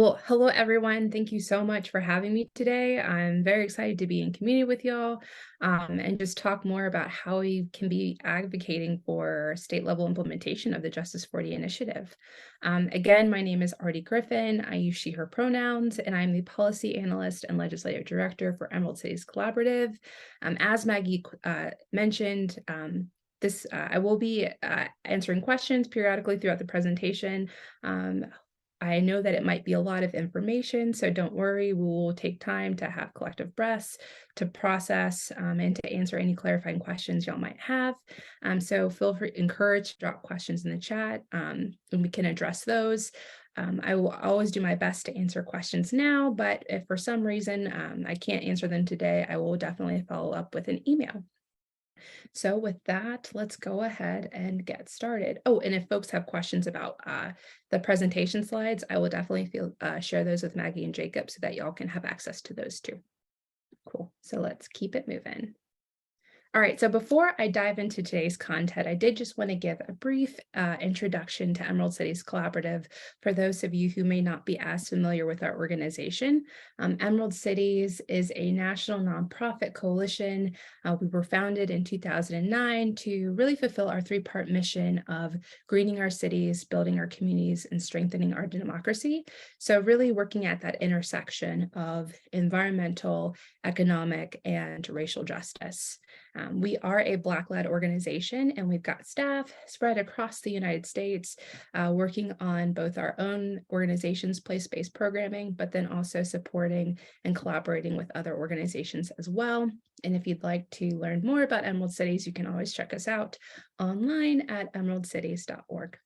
Well, hello everyone. Thank you so much for having me today. I'm very excited to be in community with y'all and just talk more about how we can be advocating for state level implementation of the Justice40 Initiative. Again, my name is Ardie Griffin. I use she, her pronouns, and I'm the Policy Analyst and Legislative Director for Emerald Cities Collaborative. As Maggie mentioned, I will be answering questions periodically throughout the presentation. I know that it might be a lot of information, so don't worry, we will take time to have collective breaths to process and to answer any clarifying questions y'all might have. So feel free, encouraged to drop questions in the chat and we can address those. I will always do my best to answer questions now, but if for some reason I can't answer them today, I will definitely follow up with an email. So with that, let's go ahead and get started. Oh, and if folks have questions about the presentation slides, I will definitely share those with Maggie and Jacob so that y'all can have access to those too. Cool. So let's keep it moving. All right, so before I dive into today's content, I did just want to give a brief introduction to Emerald Cities Collaborative for those of you who may not be as familiar with our organization. Emerald Cities is a national nonprofit coalition. We were founded in 2009 to really fulfill our three-part mission of greening our cities, building our communities, and strengthening our democracy. So really working at that intersection of environmental, economic, and racial justice. We are a Black-led organization, and we've got staff spread across the United States working on both our own organization's place-based programming, but then also supporting and collaborating with other organizations as well. And if you'd like to learn more about Emerald Cities, you can always check us out online at emeraldcities.org.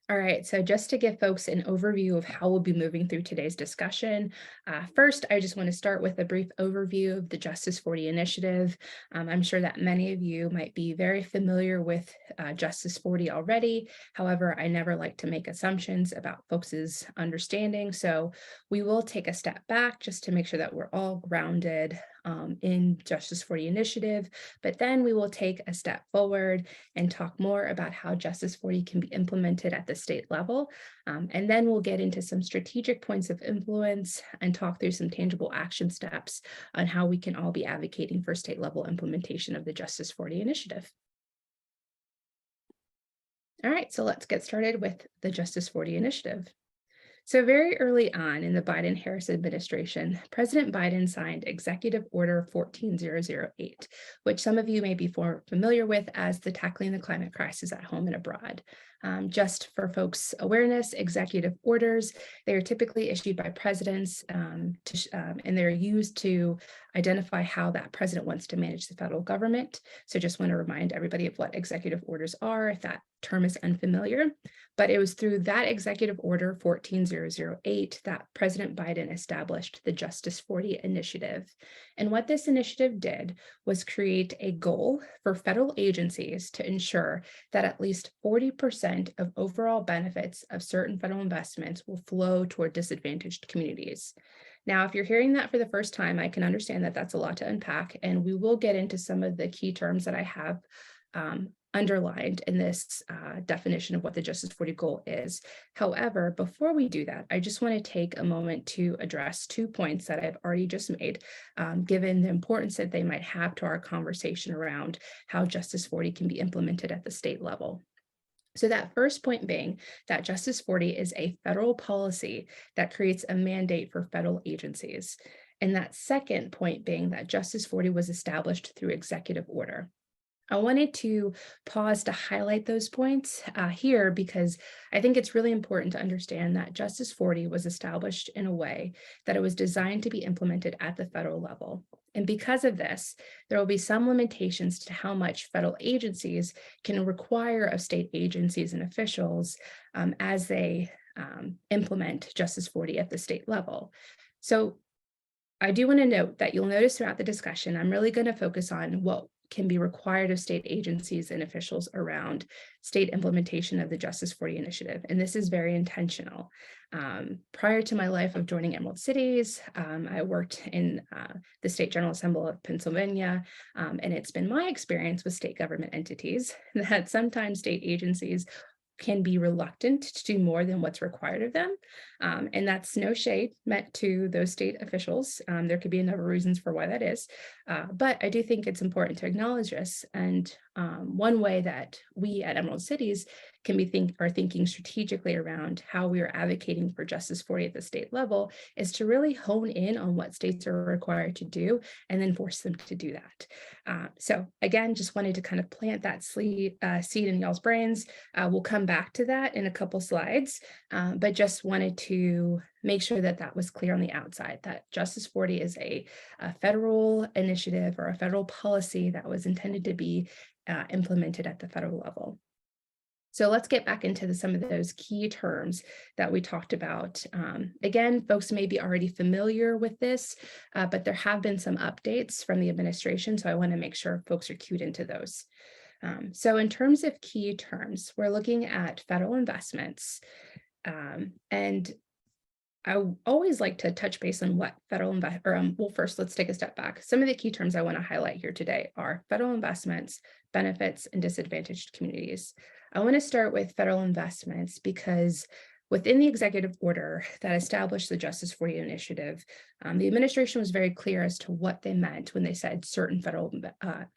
All right, so just to give folks an overview of how we'll be moving through today's discussion, first, I just want to start with a brief overview of the Justice40 Initiative. I'm sure that many of you might be very familiar with Justice40 already. However, I never like to make assumptions about folks' understanding, so we will take a step back just to make sure that we're all grounded in Justice40 Initiative, but then we will take a step forward and talk more about how Justice40 can be implemented at the state level. And then we'll get into some strategic points of influence and talk through some tangible action steps on how we can all be advocating for state level implementation of the Justice40 Initiative. All right, so let's get started with the Justice40 Initiative. So very early on in the Biden-Harris administration, President Biden signed Executive Order 14008, which some of you may be familiar with as the Tackling the Climate Crisis at Home and Abroad. Just for folks' awareness, executive orders, they are typically issued by presidents and they're used to identify how that president wants to manage the federal government. So just want to remind everybody of what executive orders are, if that term is unfamiliar. But it was through that Executive Order 14008 that President Biden established the Justice40 Initiative. And what this initiative did was create a goal for federal agencies to ensure that at least 40% of overall benefits of certain federal investments will flow toward disadvantaged communities. Now, if you're hearing that for the first time, I can understand that that's a lot to unpack, and we will get into some of the key terms that I have underlined in this definition of what the Justice40 goal is. However, before we do that, I just want to take a moment to address 2 points that I've already just made, given the importance that they might have to our conversation around how Justice40 can be implemented at the state level. So that first point being that Justice40 is a federal policy that creates a mandate for federal agencies. And that second point being that Justice40 was established through executive order. I wanted to pause to highlight those points here because I think it's really important to understand that Justice40 was established in a way that it was designed to be implemented at the federal level. And because of this, there will be some limitations to how much federal agencies can require of state agencies and officials as they implement Justice40 at the state level. So I do want to note that you'll notice throughout the discussion, I'm really going to focus on what can be required of state agencies and officials around state implementation of the Justice40 Initiative. And this is very intentional. Prior to my life of joining Emerald Cities, I worked in the State General Assembly of Pennsylvania, and it's been my experience with state government entities that sometimes state agencies can be reluctant to do more than what's required of them. And that's no shade meant to those state officials. There could be a number of reasons for why that is. But I do think it's important to acknowledge this. And one way that we at Emerald Cities can be thinking strategically around how we are advocating for Justice 40 at the state level is to really hone in on what states are required to do and then force them to do that. So again, just wanted to kind of plant that seed in y'all's brains. We'll come back to that in a couple slides, but just wanted to make sure that that was clear on the outside, that Justice 40 is a federal initiative or a federal policy that was intended to be implemented at the federal level. So let's get back into some of those key terms that we talked about. Again, folks may be already familiar with this, but there have been some updates from the administration, so I want to make sure folks are cued into those. So in terms of key terms, we're looking at federal investments, and I always like to touch base on what federal well, first, let's take a step back. Some of the key terms I want to highlight here today are federal investments, benefits, and disadvantaged communities. I want to start with federal investments because within the executive order that established the Justice40 Initiative, the administration was very clear as to what they meant when they said certain federal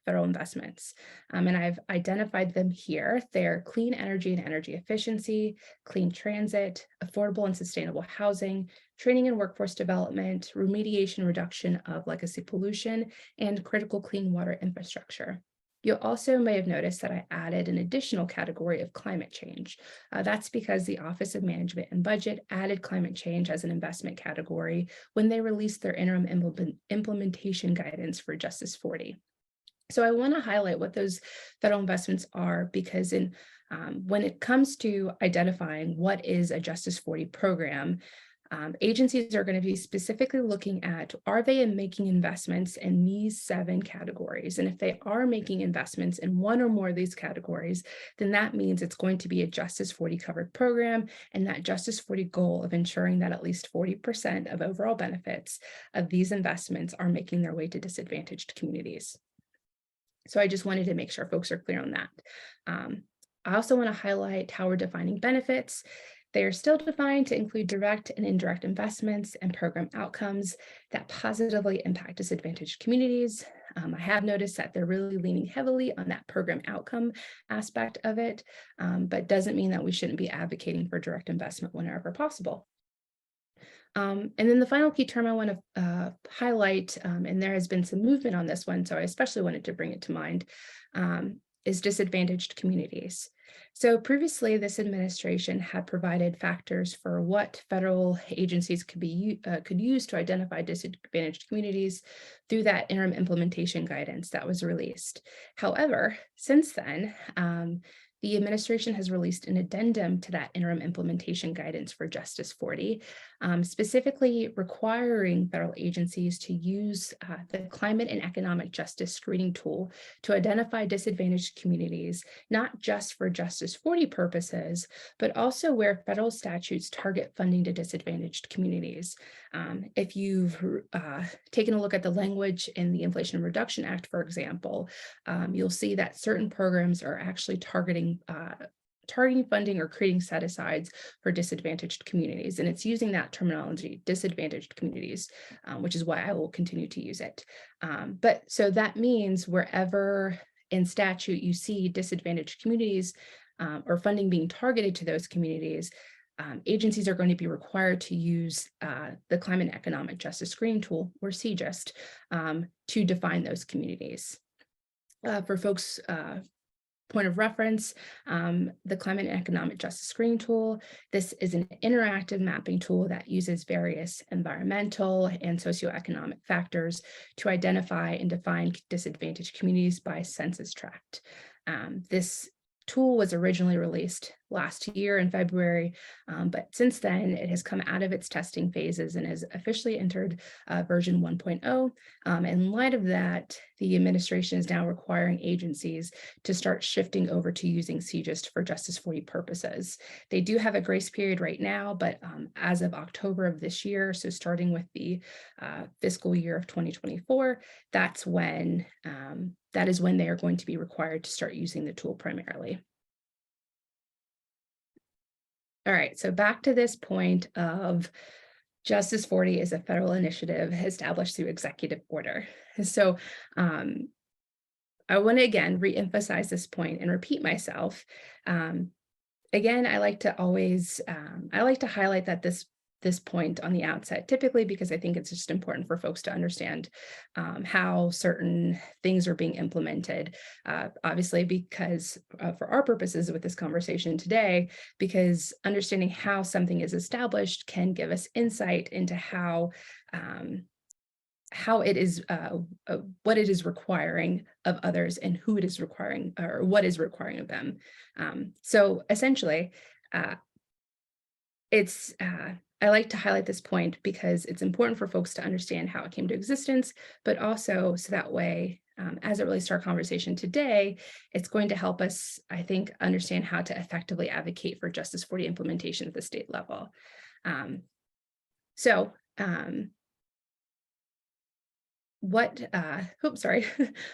investments. And I've identified them here. They're clean energy and energy efficiency, clean transit, affordable and sustainable housing, training and workforce development, remediation, reduction of legacy pollution, and critical clean water infrastructure. You also may have noticed that I added an additional category of climate change. That's because the Office of Management and Budget added climate change as an investment category when they released their interim implementation guidance for Justice 40. So I want to highlight what those federal investments are because when it comes to identifying what is a Justice 40 program, agencies are going to be specifically looking at, are they making investments in these 7 categories? And if they are making investments in one or more of these categories, then that means it's going to be a Justice 40 covered program, and that Justice 40 goal of ensuring that at least 40% of overall benefits of these investments are making their way to disadvantaged communities. So I just wanted to make sure folks are clear on that. I also want to highlight how we're defining benefits. They are still defined to include direct and indirect investments and program outcomes that positively impact disadvantaged communities. I have noticed that they're really leaning heavily on that program outcome aspect of it, but doesn't mean that we shouldn't be advocating for direct investment whenever possible. And then the final key term I want to highlight, and there has been some movement on this one, so I especially wanted to bring it to mind, is disadvantaged communities. So previously, this administration had provided factors for what federal agencies could use to identify disadvantaged communities through that interim implementation guidance that was released. However, since then, the administration has released an addendum to that interim implementation guidance for Justice 40, specifically requiring federal agencies to use the climate and economic justice screening tool to identify disadvantaged communities, not just for Justice 40 purposes, but also where federal statutes target funding to disadvantaged communities. If you've taken a look at the language in the Inflation Reduction Act, for example, you'll see that certain programs are actually targeting funding or creating set-asides for disadvantaged communities. And it's using that terminology, disadvantaged communities, which is why I will continue to use it. But so that means wherever in statute you see disadvantaged communities or funding being targeted to those communities, agencies are going to be required to use the Climate and Economic Justice Screening Tool, or CJST, to define those communities. For folks' point of reference, the Climate and Economic Justice Screening Tool. This is an interactive mapping tool that uses various environmental and socioeconomic factors to identify and define disadvantaged communities by census tract. This tool was originally released last year in February, but since then it has come out of its testing phases and has officially entered version 1.0. In light of that, the administration is now requiring agencies to start shifting over to using CJST for Justice 40 purposes. They do have a grace period right now, but as of October of this year, so starting with the fiscal year of 2024, that is when they are going to be required to start using the tool primarily. All right, so back to this point of Justice 40 is a federal initiative established through executive order. So I want to again reemphasize this point and repeat myself. Again, I like to always I like to highlight that this point on the outset, typically because I think it's just important for folks to understand how certain things are being implemented. Obviously, because for our purposes with this conversation today, because understanding how something is established can give us insight into how it is, what it is requiring of others and who it is requiring or what is requiring of them. So essentially, I like to highlight this point because it's important for folks to understand how it came to existence, but also so that way, as it relates to our conversation today, it's going to help us, I think, understand how to effectively advocate for Justice 40 implementation at the state level.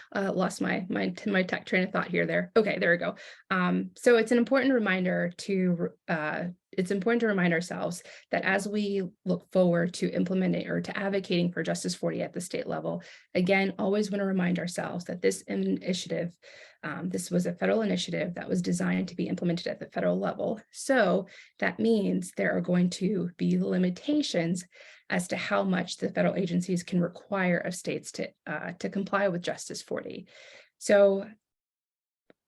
Lost my tech train of thought here. Okay, there we go. So it's important to remind ourselves that as we look forward to implementing or to advocating for Justice 40 at the state level, again, always want to remind ourselves that this initiative, this was a federal initiative that was designed to be implemented at the federal level. So that means there are going to be limitations as to how much the federal agencies can require of states to comply with Justice 40. So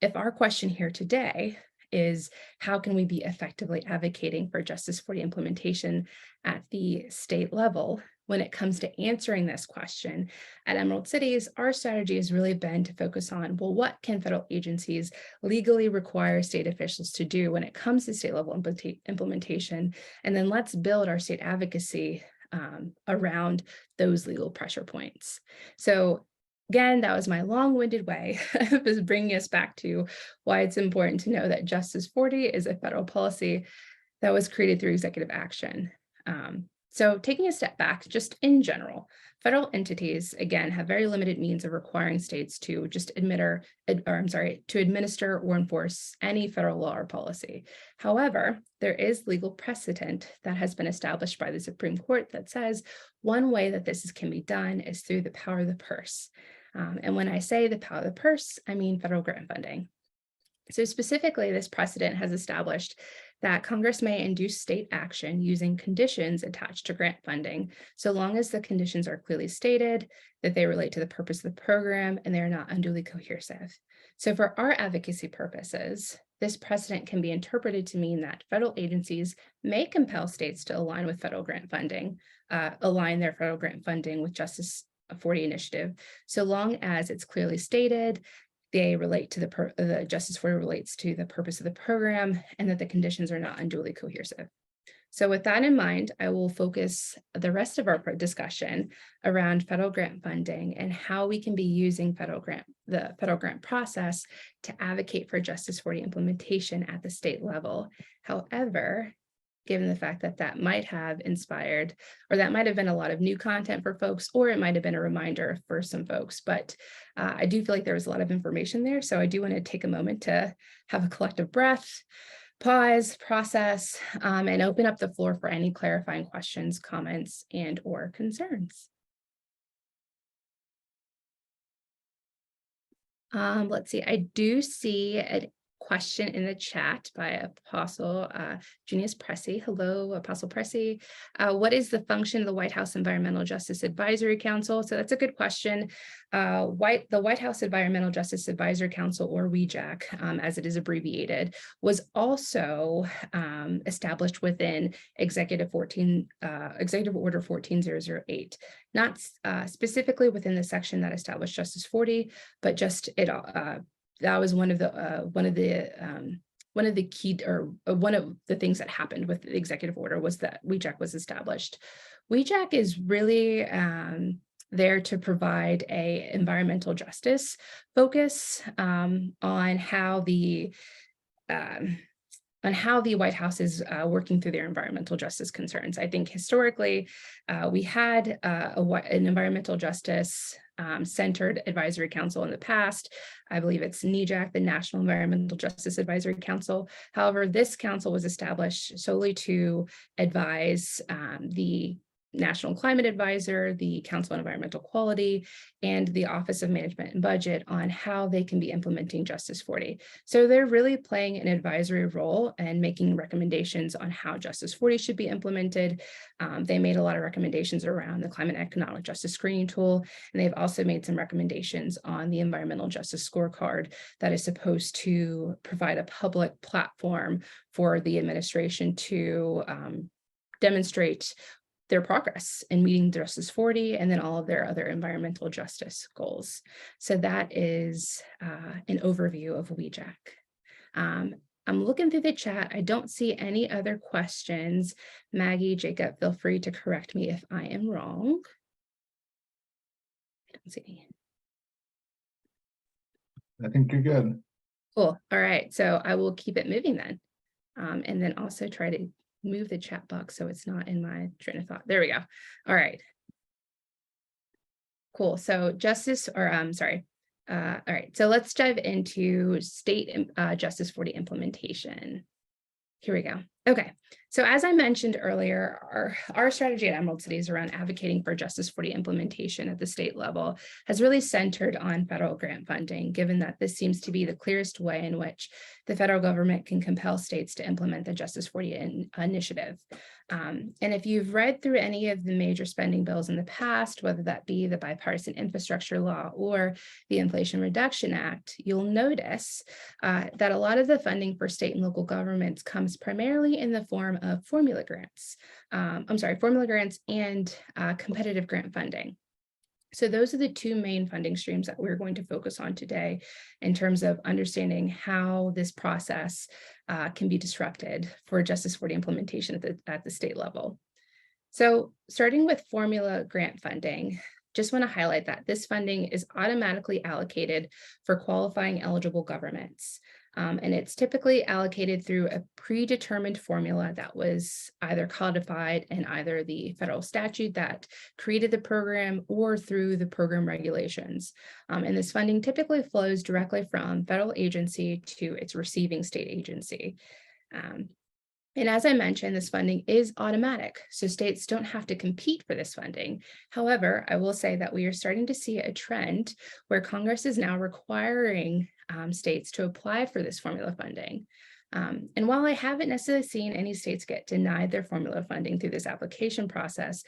if our question here today is how can we be effectively advocating for Justice 40 implementation at the state level, when it comes to answering this question at Emerald Cities, our strategy has really been to focus on, well, what can federal agencies legally require state officials to do when it comes to state level implementation? And then let's build our state advocacy around those legal pressure points. So again, that was my long-winded way of bringing us back to why it's important to know that Justice 40 is a federal policy that was created through executive action. So taking a step back, just in general, federal entities, again, have very limited means of requiring states to just administer or enforce any federal law or policy. However, there is legal precedent that has been established by the Supreme Court that says one way that this can be done is through the power of the purse. And when I say the power of the purse, I mean federal grant funding. So specifically, this precedent has established that Congress may induce state action using conditions attached to grant funding, so long as the conditions are clearly stated, that they relate to the purpose of the program, and they are not unduly coercive. So for our advocacy purposes, this precedent can be interpreted to mean that federal agencies may compel states to align with federal grant funding, align their federal grant funding with Justice 40 Initiative, so long as it's clearly stated, they relate to the Justice 40 relates to the purpose of the program, and that the conditions are not unduly coercive. So with that in mind, I will focus the rest of our discussion around federal grant funding and how we can be using the federal grant process to advocate for Justice 40 implementation at the state level. However, given the fact that that might have inspired, or that might have been a lot of new content for folks, or it might have been a reminder for some folks, but I do feel like there was a lot of information there. So I do want to take a moment to have a collective breath, pause, process, and open up the floor for any clarifying questions, comments, and or concerns. Let's see, I do see a question in the chat by Apostle Junius Pressey. Hello, Apostle Pressey. What is the function of the White House Environmental Justice Advisory Council? So that's a good question. The White House Environmental Justice Advisory Council, or WEJAC, as it is abbreviated, was also established within Executive Order 14008, not specifically within the section that established Justice 40, but just it that was one of the things that happened with the executive order was that WEJAC was established. WEJAC is really there to provide a environmental justice focus on how the White House is working through their environmental justice concerns. I think historically we had an environmental justice centered advisory council in the past. I believe it's NEJAC, the National Environmental Justice Advisory Council. However, this council was established solely to advise the National Climate Advisor, the Council on Environmental Quality, and the Office of Management and Budget on how they can be implementing Justice 40. So they're really playing an advisory role and making recommendations on how Justice 40 should be implemented. They made a lot of recommendations around the Climate and Economic Justice Screening Tool, and they've also made some recommendations on the Environmental Justice Scorecard that is supposed to provide a public platform for the administration to demonstrate their progress in meeting Justice 40 and then all of their other environmental justice goals. So that is an overview of WEJAC. I'm looking through the chat. I don't see any other questions. Maggie, Jacob, feel free to correct me if I am wrong. I don't see any. I think you're good. Cool. All right. So I will keep it moving then. And then also try to move the chat box so it's not in my train of thought. There we go. All right. Cool. So all right. So let's dive into state Justice 40 implementation. Here we go. Okay. So as I mentioned earlier, our strategy at Emerald City is around advocating for Justice 40 implementation at the state level has really centered on federal grant funding, given that this seems to be the clearest way in which the federal government can compel states to implement the Justice 40 initiative. And if you've read through any of the major spending bills in the past, whether that be the bipartisan infrastructure law or the Inflation Reduction Act, you'll notice that a lot of the funding for state and local governments comes primarily in the form of formula grants. Formula grants and competitive grant funding. So those are the two main funding streams that we're going to focus on today in terms of understanding how this process can be disrupted for Justice 40 implementation at the state level. So starting with formula grant funding, just want to highlight that this funding is automatically allocated for qualifying eligible governments. And it's typically allocated through a predetermined formula that was either codified in either the federal statute that created the program or through the program regulations. And this funding typically flows directly from federal agency to its receiving state agency. And as I mentioned, this funding is automatic, so states don't have to compete for this funding. However, I will say that we are starting to see a trend where Congress is now requiring states to apply for this formula funding. And while I haven't necessarily seen any states get denied their formula funding through this application process,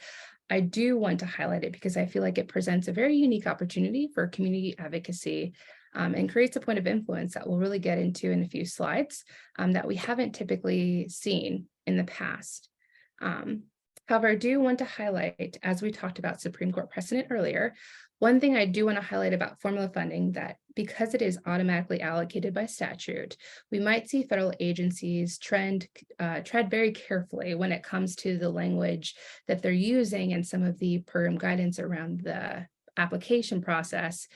I do want to highlight it because I feel like it presents a very unique opportunity for community advocacy and creates a point of influence that we'll really get into in a few slides that we haven't typically seen in the past. However, I do want to highlight, as we talked about Supreme Court precedent earlier, one thing I do want to highlight about formula funding that because it is automatically allocated by statute, we might see federal agencies tread very carefully when it comes to the language that they're using and some of the program guidance around the application process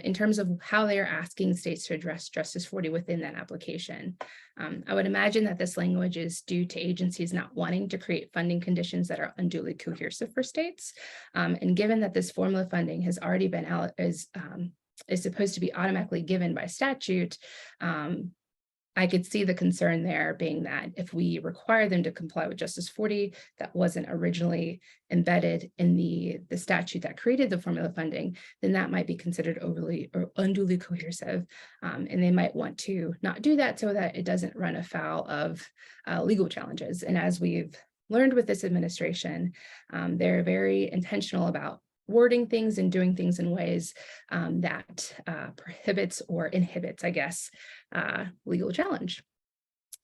in terms of how they are asking states to address Justice 40 within that application. I would imagine that this language is due to agencies not wanting to create funding conditions that are unduly coercive for states. And given that this formula funding has already been is supposed to be automatically given by statute, I could see the concern there being that if we require them to comply with Justice 40, that wasn't originally embedded in the statute that created the formula funding, then that might be considered overly or unduly coercive. And they might want to not do that so that it doesn't run afoul of legal challenges. And as we've learned with this administration, they're very intentional about wording things and doing things in ways that prohibits or inhibits, I guess, legal challenge.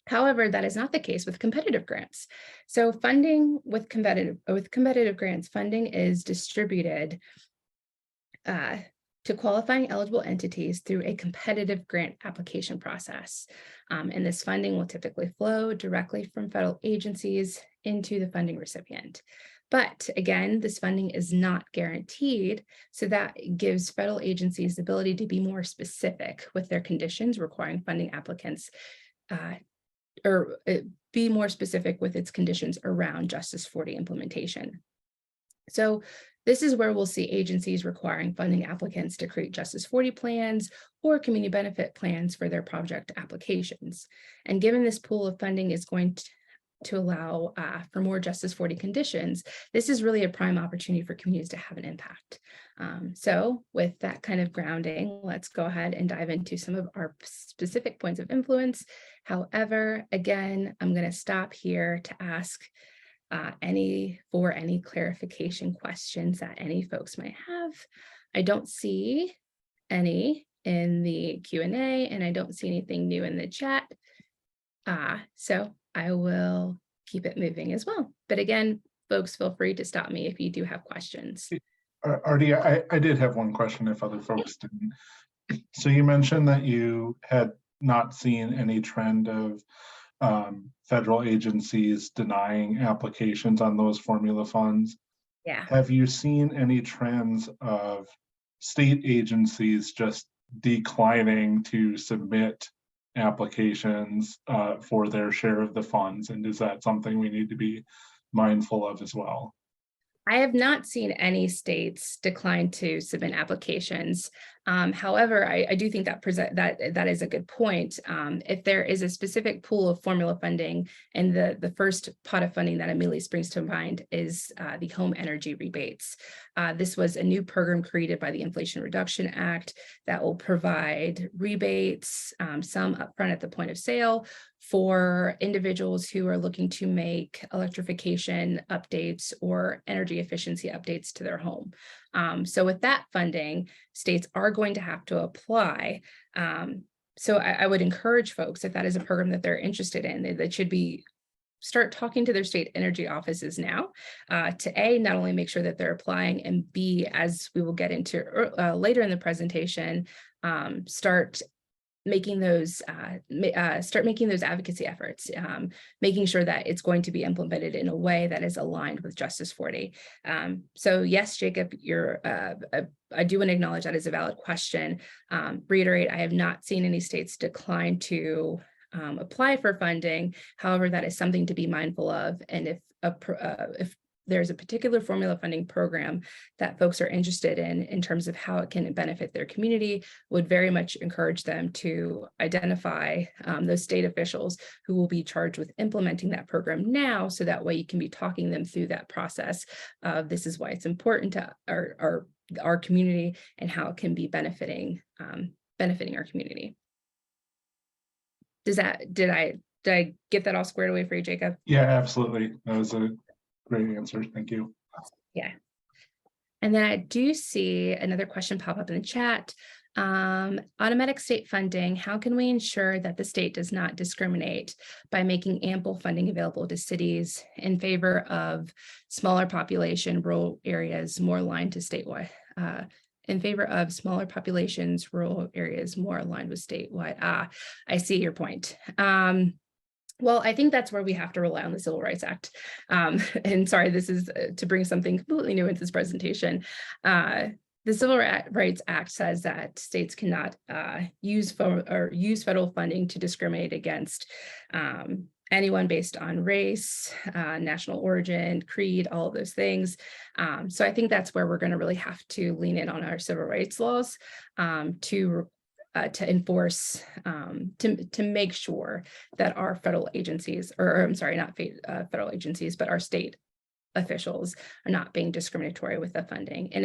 However, that is not the case with competitive grants. So funding with competitive grants, funding is distributed to qualifying eligible entities through a competitive grant application process. And this funding will typically flow directly from federal agencies into the funding recipient. But again, this funding is not guaranteed, so that gives federal agencies the ability to be more specific with their conditions requiring funding applicants or be more specific with its conditions around Justice 40 implementation. So This is where we'll see agencies requiring funding applicants to create Justice 40 plans or community benefit plans for their project applications. And given this pool of funding is going to allow for more Justice 40 conditions, this is really a prime opportunity for communities to have an impact. So with that kind of grounding, let's go ahead and dive into some of our specific points of influence. However, again, I'm going to stop here to ask any clarification questions that any folks might have. I don't see any in the Q&A, and I don't see anything new in the chat. So I will keep it moving as well. But again, folks, feel free to stop me if you do have questions. Ardie, I did have one question if other folks didn't. So you mentioned that you had not seen any trend of federal agencies denying applications on those formula funds. Yeah. Have you seen any trends of state agencies just declining to submit applications for their share of the funds? And is that something we need to be mindful of as well? I have not seen any states decline to submit applications. However, I do think that is a good point. If there is a specific pool of formula funding, and the first pot of funding that immediately springs to mind is the home energy rebates. This was a new program created by the Inflation Reduction Act that will provide rebates, some upfront at the point of sale, for individuals who are looking to make electrification updates or energy efficiency updates to their home. So with that funding, states are going to have to apply. So I would encourage folks, if that is a program that they're interested in, that should be start talking to their state energy offices now to A, not only make sure that they're applying, and B, as we will get into later in the presentation, start making those advocacy efforts, making sure that it's going to be implemented in a way that is aligned with Justice 40. So yes, Jacob, I do want to acknowledge that is a valid question. Reiterate, I have not seen any states decline to apply for funding. However, that is something to be mindful of. And if there's a particular formula funding program that folks are interested in terms of how it can benefit their community, would very much encourage them to identify those state officials who will be charged with implementing that program now, so that way you can be talking them through that process of this is why it's important to our community and how it can be benefiting our community. Did I get that all squared away for you, Jacob? Yeah, absolutely. That was a great answer. Thank you. Yeah. And then I do see another question pop up in the chat. Automatic state funding, how can we ensure that the state does not discriminate by making ample funding available to cities in favor of smaller population rural areas more aligned to statewide? In favor of smaller populations, rural areas more aligned with statewide. I see your point. Well, I think that's where we have to rely on the Civil Rights Act. And sorry, this is to bring something completely new into this presentation. The Civil Rights Act says that states cannot use federal funding to discriminate against anyone based on race, national origin, creed, all of those things. So I think that's where we're going to really have to lean in on our civil rights laws to enforce, to make sure that our federal agencies, or I'm sorry, not federal agencies, but our state officials are not being discriminatory with the funding. And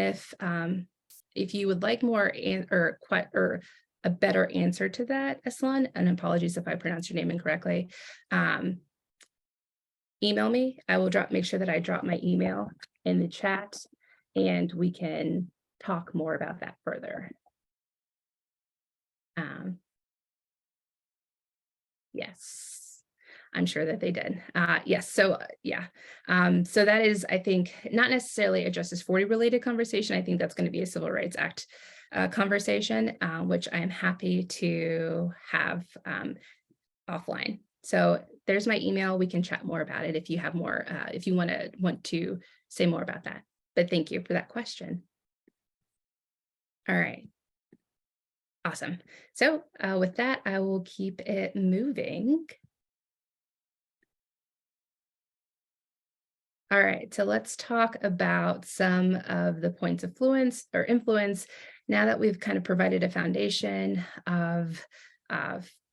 if you would like more or a better answer to that, Aslan, and apologies if I pronounce your name incorrectly, email me. I will make sure that I drop my email in the chat, and we can talk more about that further. Yes, I'm sure that they did. Yes, so yeah. So that is, I think, not necessarily a Justice 40 related conversation. I think that's going to be a Civil Rights Act conversation, which I am happy to have offline. So there's my email. We can chat more about it if you have more, if you want to say more about that. But thank you for that question. All right. Awesome. So with that, I will keep it moving. All right, so let's talk about some of the points of influence now that we've kind of provided a foundation of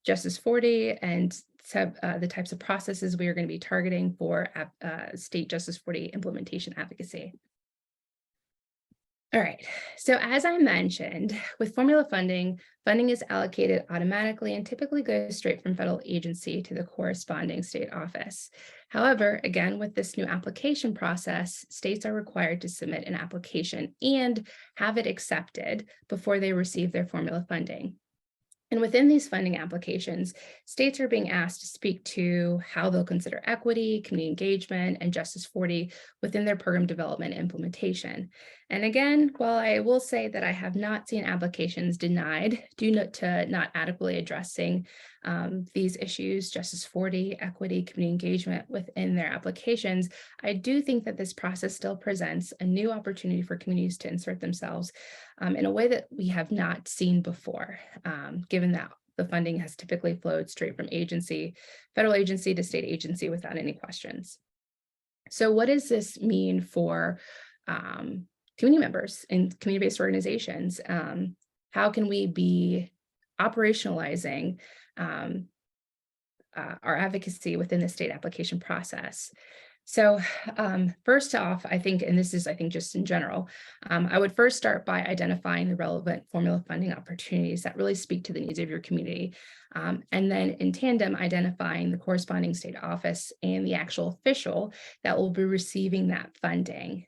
Justice 40 and the types of processes we are going to be targeting for state Justice 40 implementation advocacy. All right, so as I mentioned, with formula funding, funding is allocated automatically and typically goes straight from federal agency to the corresponding state office. However, again, with this new application process, states are required to submit an application and have it accepted before they receive their formula funding. And within these funding applications, states are being asked to speak to how they'll consider equity, community engagement, and Justice 40 within their program development and implementation. And again, while I will say that I have not seen applications denied due to not adequately addressing these issues, Justice 40, equity, community engagement within their applications, I do think that this process still presents a new opportunity for communities to insert themselves in a way that we have not seen before, given that the funding has typically flowed straight from federal agency to state agency without any questions. So what does this mean for community members and community-based organizations? How can we be operationalizing our advocacy within the state application process? So first off, I think, and this is, I think, just in general, I would first start by identifying the relevant formula funding opportunities that really speak to the needs of your community. And then in tandem, identifying the corresponding state office and the actual official that will be receiving that funding.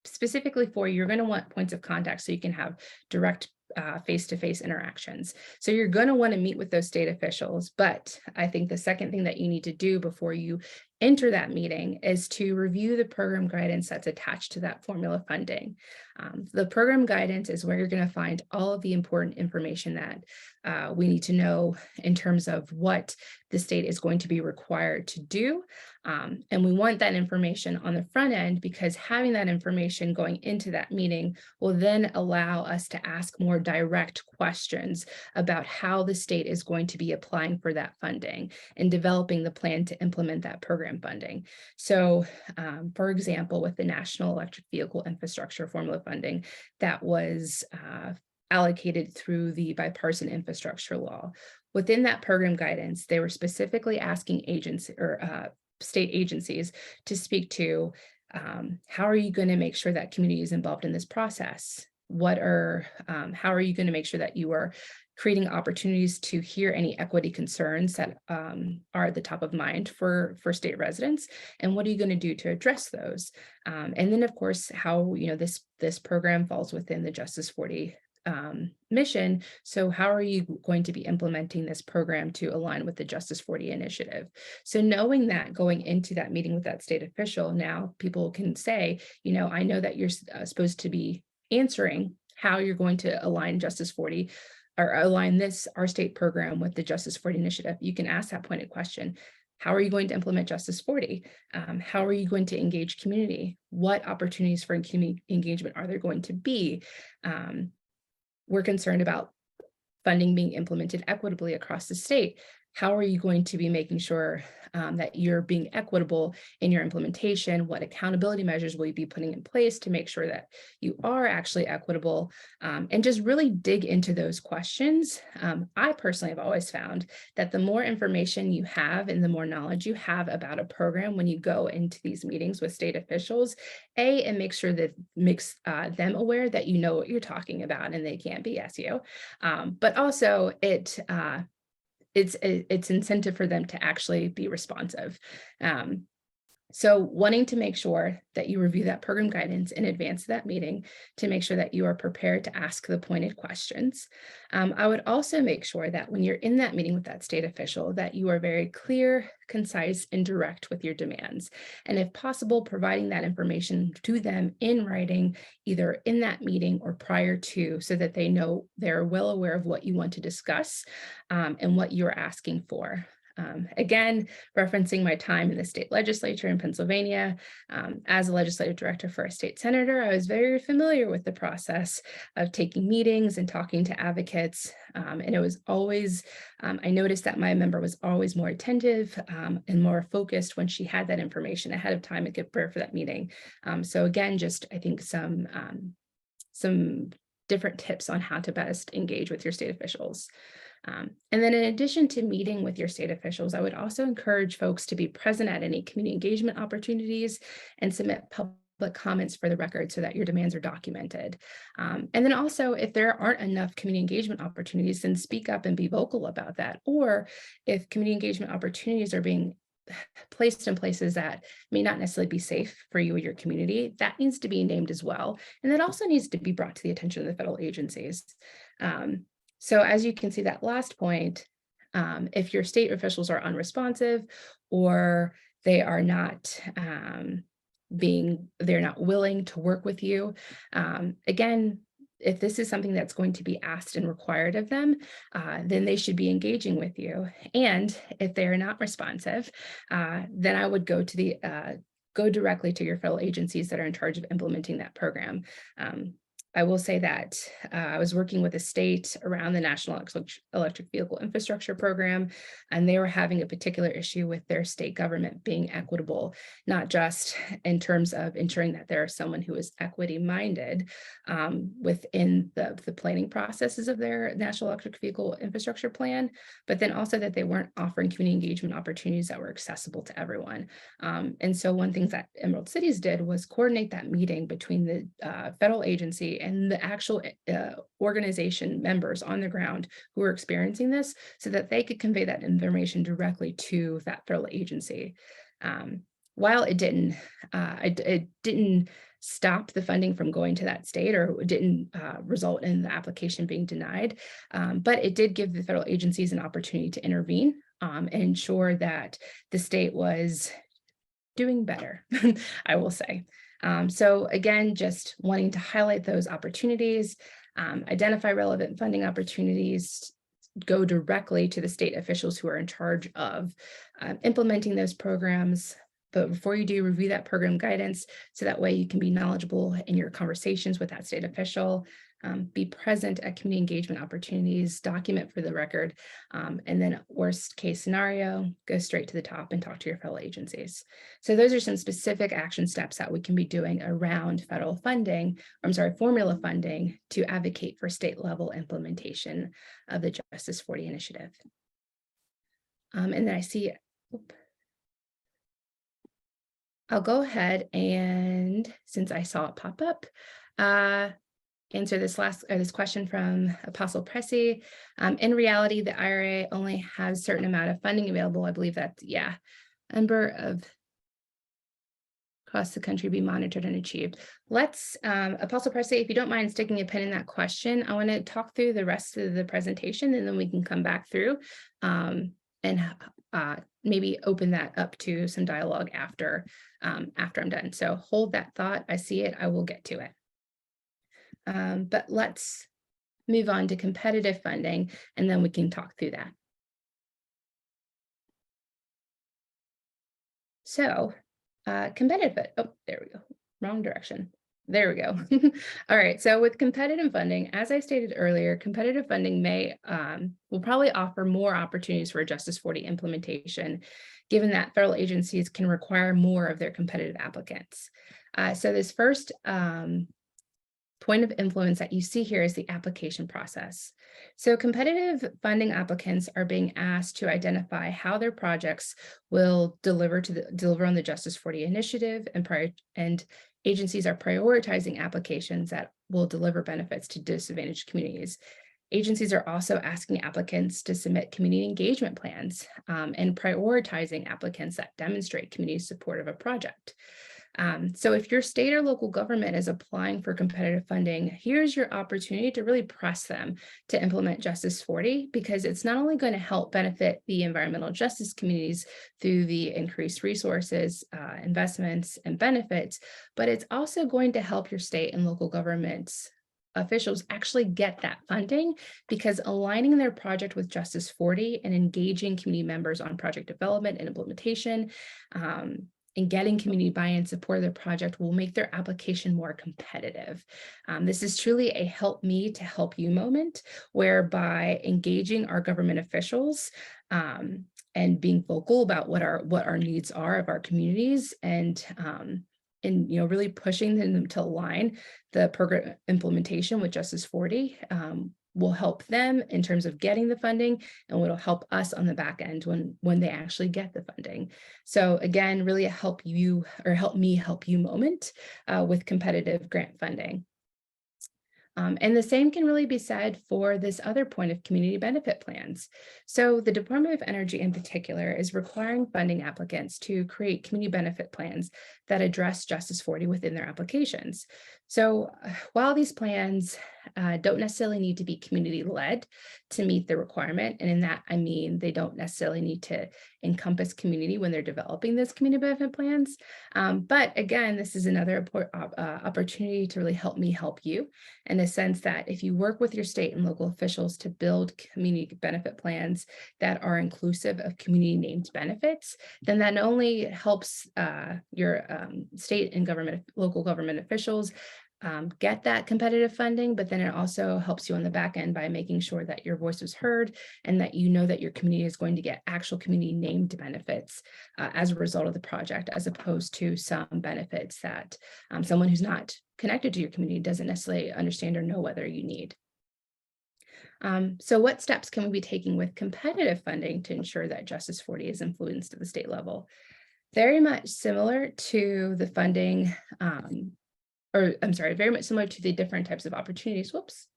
Specifically you're going to want points of contact so you can have direct face-to-face interactions. So you're going to want to meet with those state officials, but I think the second thing that you need to do before you enter that meeting is to review the program guidance that's attached to that formula funding. The program guidance is where you're going to find all of the important information that we need to know in terms of what the state is going to be required to do. And we want that information on the front end because having that information going into that meeting will then allow us to ask more direct questions about how the state is going to be applying for that funding and developing the plan to implement that program funding. So, for example, with the National Electric Vehicle Infrastructure Formula funding that was allocated through the bipartisan infrastructure law. Within that program guidance, they were specifically asking state agencies to speak to how are you going to make sure that community is involved in this process? How are you going to make sure that you are creating opportunities to hear any equity concerns that are at the top of mind for state residents, and what are you going to do to address those? And then, of course, how this program falls within the Justice 40 mission. So how are you going to be implementing this program to align with the Justice 40 Initiative? So knowing that going into that meeting with that state official, now people can say, I know that you're supposed to be answering how you're going to align Justice 40 or align our state program with the Justice 40 Initiative. You can ask that pointed question. How are you going to implement Justice 40? How are you going to engage community? What opportunities for community engagement are there going to be? We're concerned about funding being implemented equitably across the state. How are you going to be making sure that you're being equitable in your implementation? What accountability measures will you be putting in place to make sure that you are actually equitable? And just really dig into those questions. I personally have always found that the more information you have and the more knowledge you have about a program when you go into these meetings with state officials, it makes sure that makes them aware that you know what you're talking about and they can't BS you. But also it's incentive for them to actually be responsive. So wanting to make sure that you review that program guidance in advance of that meeting to make sure that you are prepared to ask the pointed questions. I would also make sure that when you're in that meeting with that state official, that you are very clear, concise, and direct with your demands. And if possible, providing that information to them in writing, either in that meeting or prior to, so that they know they're well aware of what you want to discuss and what you're asking for. Again, referencing my time in the state legislature in Pennsylvania, as a legislative director for a state senator, I was very familiar with the process of taking meetings and talking to advocates. And it was always, I noticed that my member was always more attentive and more focused when she had that information ahead of time and could prepare for that meeting. So again, just I think some different tips on how to best engage with your state officials. And then in addition to meeting with your state officials, I would also encourage folks to be present at any community engagement opportunities and submit public comments for the record so that your demands are documented. And then also, if there aren't enough community engagement opportunities, then speak up and be vocal about that. Or if community engagement opportunities are being placed in places that may not necessarily be safe for you or your community, that needs to be named as well. And that also needs to be brought to the attention of the federal agencies. So as you can see that last point, if your state officials are unresponsive or they are not they're not willing to work with you, again, if this is something that's going to be asked and required of them, then they should be engaging with you. And if they are not responsive, then I would go directly to your federal agencies that are in charge of implementing that program. I will say that I was working with a state around the National Electric Vehicle Infrastructure Program, and they were having a particular issue with their state government being equitable, not just in terms of ensuring that there is someone who is equity-minded within the planning processes of their National Electric Vehicle Infrastructure Plan, but then also that they weren't offering community engagement opportunities that were accessible to everyone. And so one thing that Emerald Cities did was coordinate that meeting between the federal agency and the actual organization members on the ground who were experiencing this so that they could convey that information directly to that federal agency. While it didn't stop the funding from going to that state or it didn't result in the application being denied, but it did give the federal agencies an opportunity to intervene and ensure that the state was doing better, I will say. So again, just wanting to highlight those opportunities, identify relevant funding opportunities, go directly to the state officials who are in charge of implementing those programs. But before you do, review that program guidance so that way you can be knowledgeable in your conversations with that state official. Be present at community engagement opportunities, document for the record, and then worst case scenario, go straight to the top and talk to your fellow agencies. So those are some specific action steps that we can be doing around federal funding, formula funding to advocate for state level implementation of the Justice40 Initiative. And then I see, I'll go ahead and since I saw it pop up, answer this question from Apostle Pressy. In reality, the IRA only has a certain amount of funding available. I believe that's, number of across the country be monitored and achieved. Let's, Apostle Pressy, if you don't mind sticking a pin in that question, I want to talk through the rest of the presentation and then we can come back through and maybe open that up to some dialogue after I'm done. So hold that thought. I see it. I will get to it. But let's move on to competitive funding, and then we can talk through that. So competitive, oh, there we go, wrong direction. There we go. All right, so with competitive funding, as I stated earlier, competitive funding will probably offer more opportunities for Justice40 implementation, given that federal agencies can require more of their competitive applicants. So this first point of influence that you see here is the application process. So competitive funding applicants are being asked to identify how their projects will deliver on the Justice40 Initiative, and agencies are prioritizing applications that will deliver benefits to disadvantaged communities. Agencies are also asking applicants to submit community engagement plans and prioritizing applicants that demonstrate community support of a project. So if your state or local government is applying for competitive funding, here's your opportunity to really press them to implement Justice40, because it's not only going to help benefit the environmental justice communities through the increased resources, investments, and benefits, but it's also going to help your state and local governments officials actually get that funding, because aligning their project with Justice40 and engaging community members on project development and implementation, and getting community buy-in support of their project will make their application more competitive. This is truly a help me to help you moment, whereby engaging our government officials and being vocal about what our needs are of our communities, and really pushing them to align the program implementation with Justice40 will help them in terms of getting the funding, and will help us on the back end when they actually get the funding. So again, really a help me help you moment with competitive grant funding. And the same can really be said for this other point of community benefit plans. So the Department of Energy in particular is requiring funding applicants to create community benefit plans that address Justice40 within their applications. So while these plans don't necessarily need to be community-led to meet the requirement, and in that I mean they don't necessarily need to encompass community when they're developing those community benefit plans. But again, this is another opportunity to really help me help you, in the sense that if you work with your state and local officials to build community benefit plans that are inclusive of community named benefits, then that not only helps your state and local government officials get that competitive funding, but then it also helps you on the back end by making sure that your voice is heard, and that you know that your community is going to get actual community named benefits as a result of the project, as opposed to some benefits that someone who's not connected to your community doesn't necessarily understand or know whether you need. So what steps can we be taking with competitive funding to ensure that Justice40 is influenced at the state level? Very much similar to the funding, very much similar to the different types of opportunities. Whoops,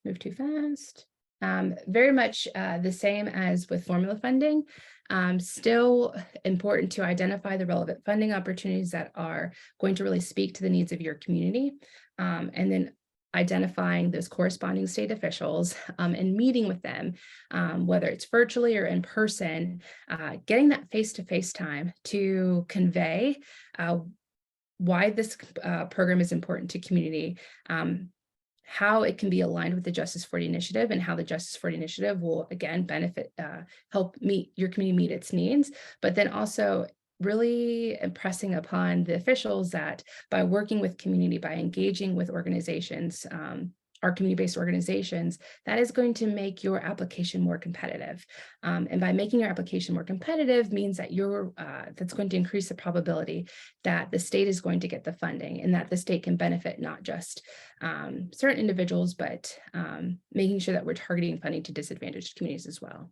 move too fast. Very much the same as with formula funding. Still important to identify the relevant funding opportunities that are going to really speak to the needs of your community, and then identifying those corresponding state officials and meeting with them, whether it's virtually or in person, getting that face-to-face time to convey why this program is important to community, how it can be aligned with the Justice40 Initiative, and how the Justice40 Initiative will again benefit, help your community meet its needs, but then also really impressing upon the officials that by working with community, by engaging with organizations, our community-based organizations, that is going to make your application more competitive. And by making your application more competitive means that that's going to increase the probability that the state is going to get the funding, and that the state can benefit not just certain individuals, but making sure that we're targeting funding to disadvantaged communities as well.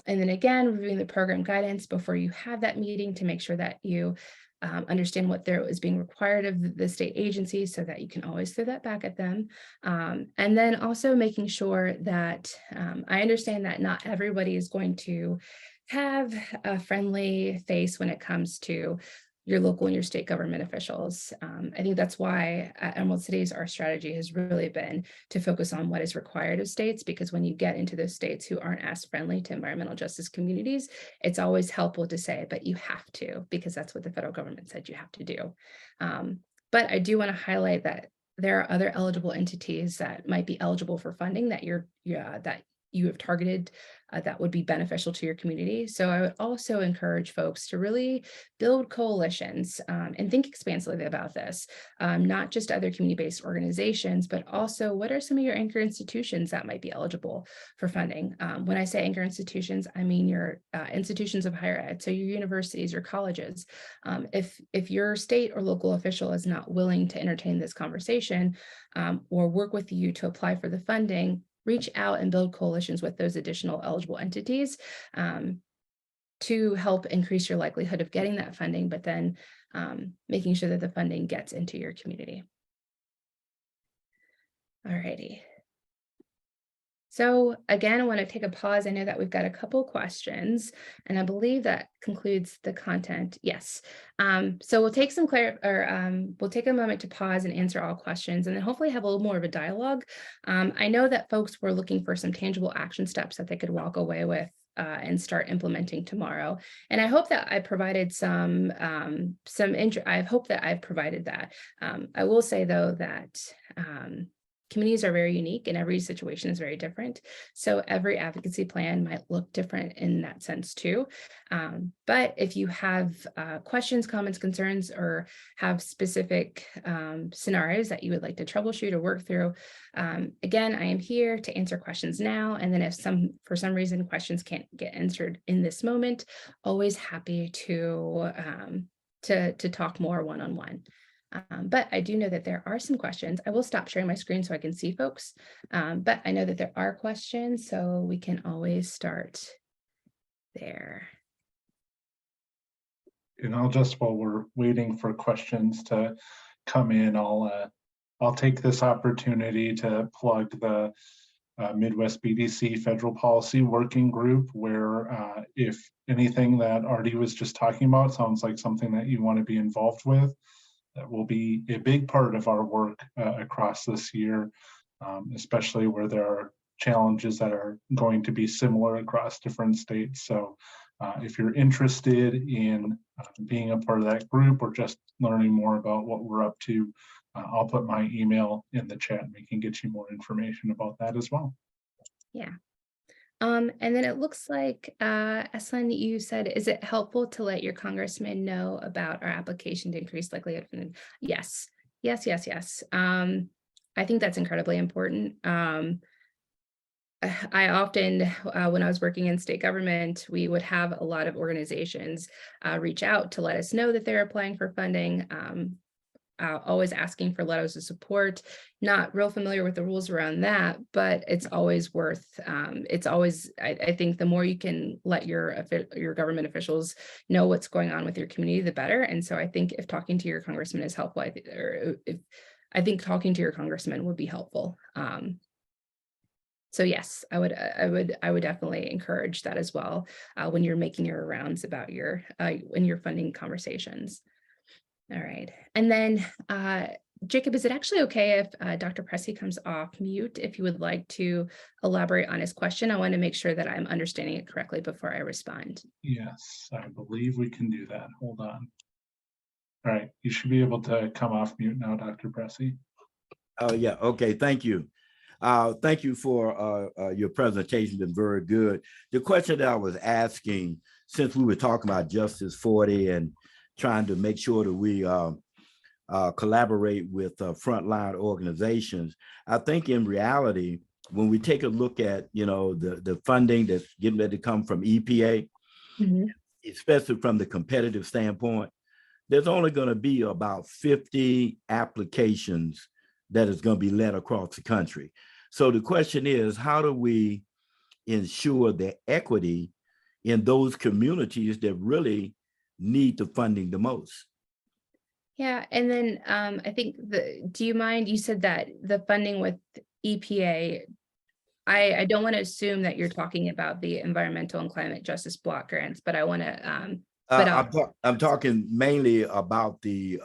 And then again, reviewing the program guidance before you have that meeting to make sure that you understand what there is being required of the state agencies, so that you can always throw that back at them. And then also making sure that I understand that not everybody is going to have a friendly face when it comes to your local and your state government officials. I think that's why at Emerald Cities, our strategy has really been to focus on what is required of states, because when you get into those states who aren't as friendly to environmental justice communities, it's always helpful to say, but you have to, because that's what the federal government said you have to do. But I do want to highlight that there are other eligible entities that might be eligible for funding that that you have targeted that would be beneficial to your community. So I would also encourage folks to really build coalitions and think expansively about this, not just other community-based organizations, but also what are some of your anchor institutions that might be eligible for funding. When I say anchor institutions, I mean your institutions of higher ed, so your universities, your colleges. If your state or local official is not willing to entertain this conversation or work with you to apply for the funding, reach out and build coalitions with those additional eligible entities to help increase your likelihood of getting that funding, but then making sure that the funding gets into your community. All righty. So again, I want to take a pause. I know that we've got a couple questions, and I believe that concludes the content. Yes. So we'll take we'll take a moment to pause and answer all questions, and then hopefully have a little more of a dialogue. I know that folks were looking for some tangible action steps that they could walk away with and start implementing tomorrow. And I hope that I provided I hope that I've provided that. I will say though that communities are very unique and every situation is very different. So every advocacy plan might look different in that sense too. But if you have questions, comments, concerns, or have specific scenarios that you would like to troubleshoot or work through, again, I am here to answer questions now. And then if for some reason questions can't get answered in this moment, always happy to talk more one-on-one. But I do know that there are some questions. I will stop sharing my screen so I can see folks. But I know that there are questions, so we can always start there. And while we're waiting for questions to come in, I'll take this opportunity to plug the Midwest BDC Federal Policy Working Group, where if anything that Ardie was just talking about sounds like something that you want to be involved with, that will be a big part of our work across this year, especially where there are challenges that are going to be similar across different states. So if you're interested in being a part of that group or just learning more about what we're up to, I'll put my email in the chat and we can get you more information about that as well. Yeah. And then it looks like, Eslin, you said, is it helpful to let your congressman know about our application to increase likelihood? Yes, yes, yes, yes. I think that's incredibly important. I often, when I was working in state government, we would have a lot of organizations reach out to let us know that they're applying for funding. Always asking for letters of support, not real familiar with the rules around that, but it's always worth, I think the more you can let your government officials know what's going on with your community, the better. And so I think if talking to your congressman is helpful, I think talking to your congressman would be helpful. So yes, I would definitely encourage that as well when you're making your rounds about when you're funding conversations. All right. And then, Jacob, is it actually okay if Dr. Pressey comes off mute if you would like to elaborate on his question? I want to make sure that I'm understanding it correctly before I respond. Yes, I believe we can do that. Hold on. All right, you should be able to come off mute now, Dr. Pressey. Oh, yeah. Okay. Thank you. Thank you for your presentation. It's very good. The question that I was asking, since we were talking about Justice40 and trying to make sure that we collaborate with frontline organizations, I think in reality, when we take a look at, the funding that's getting ready to come from EPA, especially from the competitive standpoint, there's only going to be about 50 applications that is going to be led across the country. So the question is, how do we ensure the equity in those communities that really need the funding the most? Yeah, and then I think do you mind, you said that the funding with EPA, I don't want to assume that you're talking about the environmental and climate justice block grants, but I want to I'm talking mainly about the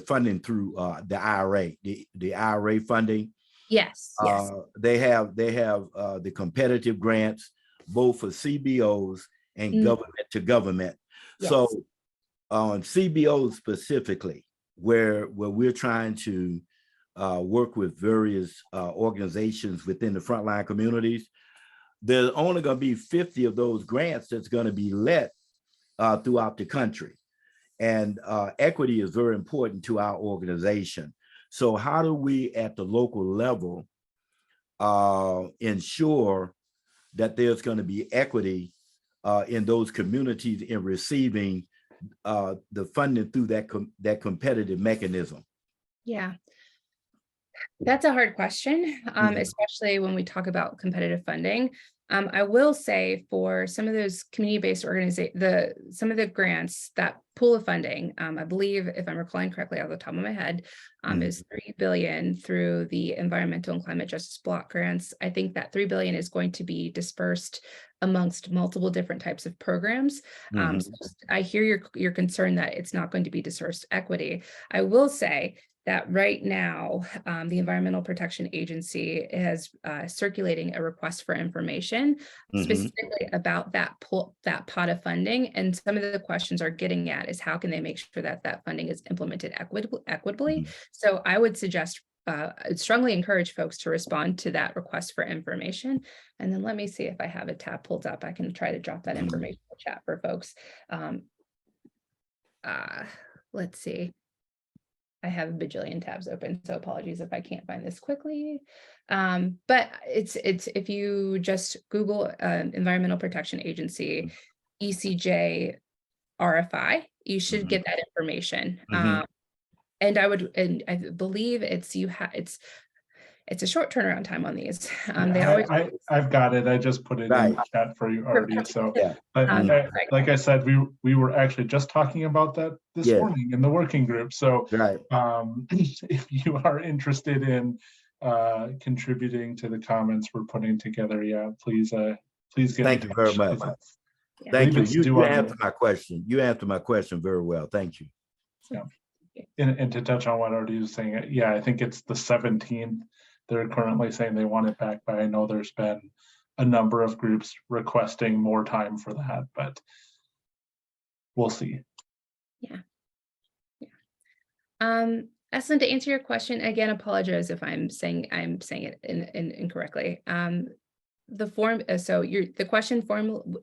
funding through the IRA, the IRA funding. Yes, yes. They have the competitive grants, both for CBOs and government to government. Yes. So on CBOs specifically, where we're trying to work with various organizations within the frontline communities, there's only going to be 50 of those grants that's going to be let throughout the country. And equity is very important to our organization. So how do we at the local level ensure that there's going to be equity in those communities in receiving the funding through that competitive mechanism? Yeah, that's a hard question, especially when we talk about competitive funding. I will say for some of those community-based organizations, some of the grants, that pool of funding, I believe, if I'm recalling correctly off the top of my head, is $3 billion through the environmental and climate justice block grants. I think that $3 billion is going to be dispersed amongst multiple different types of programs. So I hear your concern that it's not going to be dispersed equity. I will say that right now, the Environmental Protection Agency is circulating a request for information specifically about that pot of funding. And some of the questions are getting at is how can they make sure that that funding is implemented equitably. So I would suggest, I'd strongly encourage folks to respond to that request for information. And then let me see if I have a tab pulled up. I can try to drop that information in the chat for folks. Let's see. I have a bajillion tabs open, so apologies if I can't find this quickly. But it's if you just Google Environmental Protection Agency, ECJ RFI, you should get that information. And I believe it's a short turnaround time on these. I've got it. I just put it in the chat for you, Ardie. So, like I said, we were actually just talking about that this morning in the working group. So, if you are interested in contributing to the comments we're putting together, please get. Thank you very much. Thank you. You answered my question. You answered my question very well. Thank you. Yeah. And to touch on what Ardie was saying, I think it's the 17th. They're currently saying they want it back, but I know there's been a number of groups requesting more time for that, but we'll see. Eslyn, to answer your question, again, apologize if I'm saying it incorrectly. The question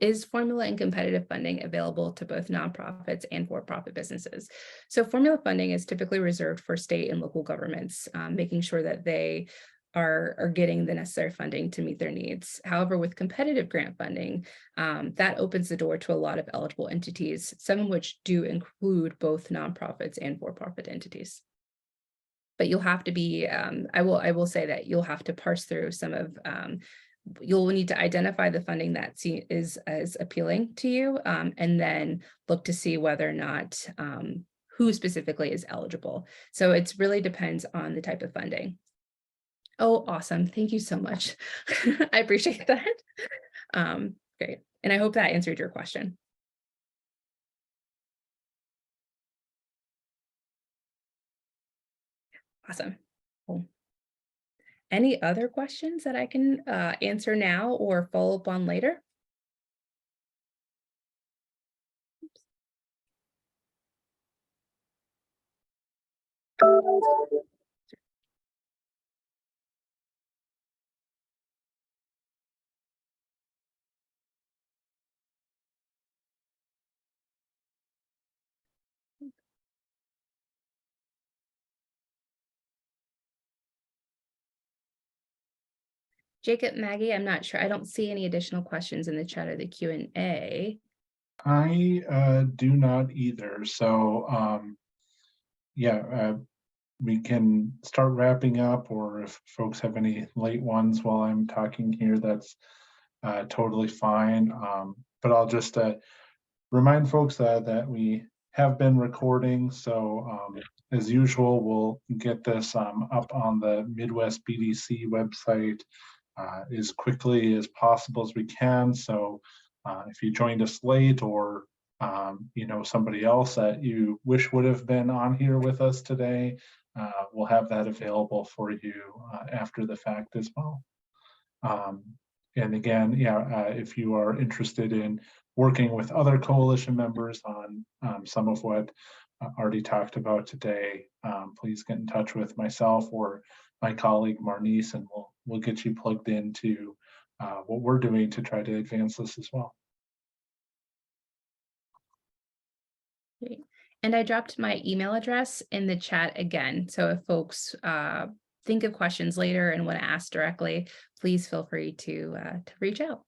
is formula and competitive funding available to both nonprofits and for-profit businesses. So formula funding is typically reserved for state and local governments, making sure that they are getting the necessary funding to meet their needs. However, with competitive grant funding, that opens the door to a lot of eligible entities, some of which do include both nonprofits and for-profit entities. But you'll have to be, I will say that you'll have to parse through some of, you'll need to identify the funding that is as appealing to you, and then look to see whether or not who specifically is eligible. So it really depends on the type of funding. Oh, awesome. Thank you so much. I appreciate that. Great. And I hope that answered your question. Awesome. Cool. Any other questions that I can answer now or follow up on later? Jacob, Maggie, I'm not sure. I don't see any additional questions in the chat or the Q&A. I do not either. So, we can start wrapping up, or if folks have any late ones while I'm talking here, that's totally fine. But I'll just remind folks that we have been recording. So as usual, we'll get this up on the Midwest BDC website as quickly as possible as we can. So if you joined us late, or somebody else that you wish would have been on here with us today, we'll have that available for you after the fact as well. And again, if you are interested in working with other coalition members on some of what Ardie talked about today, please get in touch with myself or my colleague Marnice, and we'll get you plugged into what we're doing to try to advance this as well. Great. And I dropped my email address in the chat again. So if folks think of questions later and want to ask directly, please feel free to reach out.